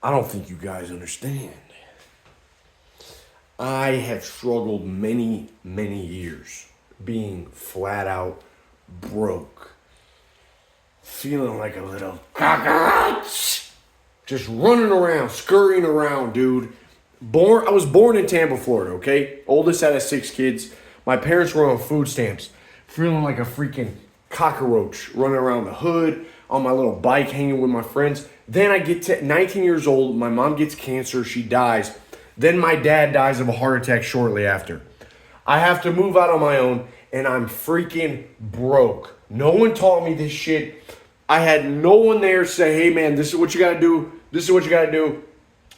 I don't think you guys understand. I have struggled many, many years being flat out broke. Feeling like a little cockroach. Just running around, scurrying around, dude. I was born in Tampa, Florida, okay? Oldest out of 6 kids. My parents were on food stamps. Feeling like a freaking cockroach running around the hood on my little bike, hanging with my friends. Then I get to 19 years old. My mom gets cancer. She dies. Then my dad dies of a heart attack shortly after. I have to move out on my own, and I'm freaking broke. No one taught me this shit. I had no one there say, hey, man, this is what you got to do. This is what you got to do.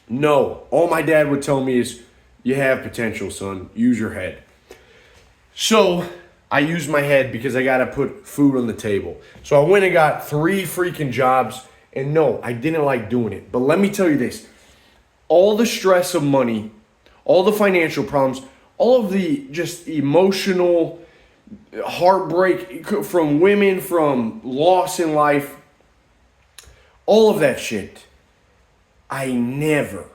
No. All my dad would tell me is, you have potential, son. Use your head. So I used my head because I got to put food on the table. So I went and got 3 freaking jobs. And no, I didn't like doing it. But let me tell you this. All the stress of money, all the financial problems, all of the just emotional heartbreak from women, from loss in life, all of that shit, I never,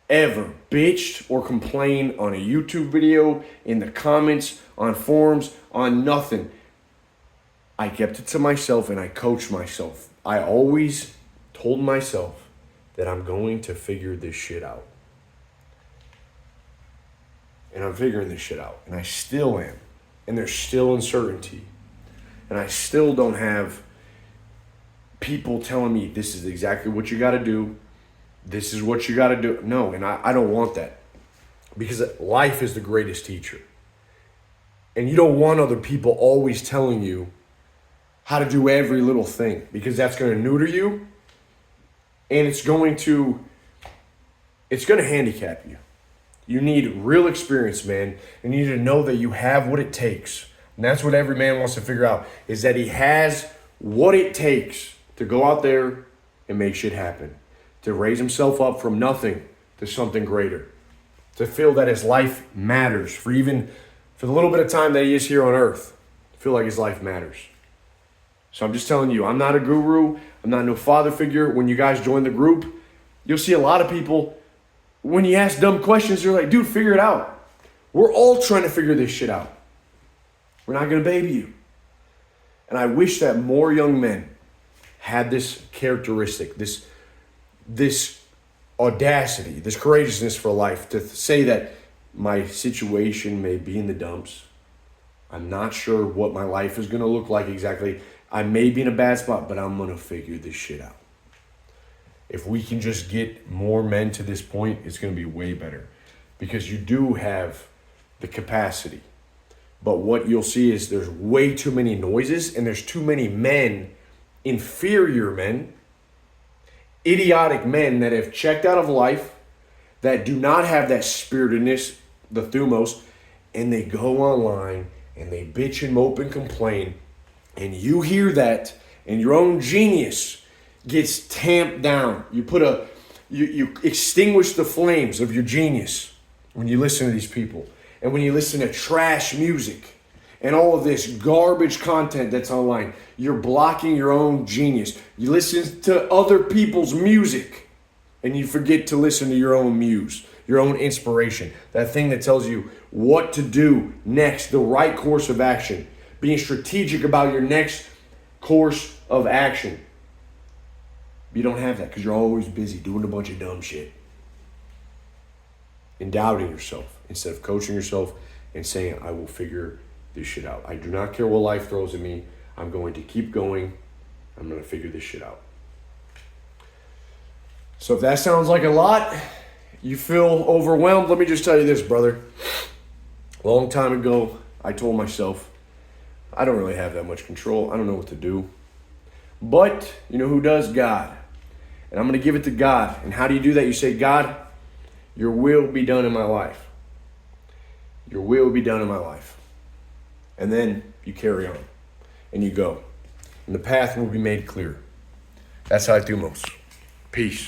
ever bitched or complained on a YouTube video, in the comments, on forums, on nothing. I kept it to myself and I coached myself. I always told myself that I'm going to figure this shit out. And I'm figuring this shit out. And I still am. And there's still uncertainty. And I still don't have people telling me this is exactly what you got to do. This is what you got to do. No, and I don't want that. Because life is the greatest teacher. And you don't want other people always telling you how to do every little thing. Because that's going to neuter you. And it's going to handicap you. You need real experience, man. And you need to know that you have what it takes. And that's what every man wants to figure out, is that he has what it takes to go out there and make shit happen. To raise himself up from nothing to something greater. To feel that his life matters for the little bit of time that he is here on earth. Feel like his life matters. So I'm just telling you, I'm not a guru. I'm not no father figure. When you guys join the group, you'll see a lot of people, when you ask dumb questions, they're like, dude, figure it out. We're all trying to figure this shit out. We're not going to baby you. And I wish that more young men had this characteristic, this audacity, this courageousness for life to say that my situation may be in the dumps. I'm not sure what my life is going to look like exactly. I may be in a bad spot, but I'm going to figure this shit out. If we can just get more men to this point, it's going to be way better. Because you do have the capacity. But what you'll see is there's way too many noises, and there's too many men, inferior men, idiotic men that have checked out of life, that do not have that spiritedness, the thumos, and they go online and they bitch and mope and complain. And you hear that, and your own genius gets tamped down. You extinguish the flames of your genius when you listen to these people. And when you listen to trash music and all of this garbage content that's online, you're blocking your own genius. You listen to other people's music and you forget to listen to your own muse, your own inspiration. That thing that tells you what to do next, the right course of action. Being strategic about your next course of action. You don't have that because you're always busy doing a bunch of dumb shit. And doubting yourself instead of coaching yourself and saying, I will figure this shit out. I do not care what life throws at me. I'm going to keep going. I'm going to figure this shit out. So if that sounds like a lot, you feel overwhelmed, let me just tell you this, brother. A long time ago, I told myself, I don't really have that much control. I don't know what to do. But you know who does? God. And I'm going to give it to God. And how do you do that? You say, God, your will be done in my life. Your will be done in my life. And then you carry on. And you go. And the path will be made clear. That's how I do most. Peace.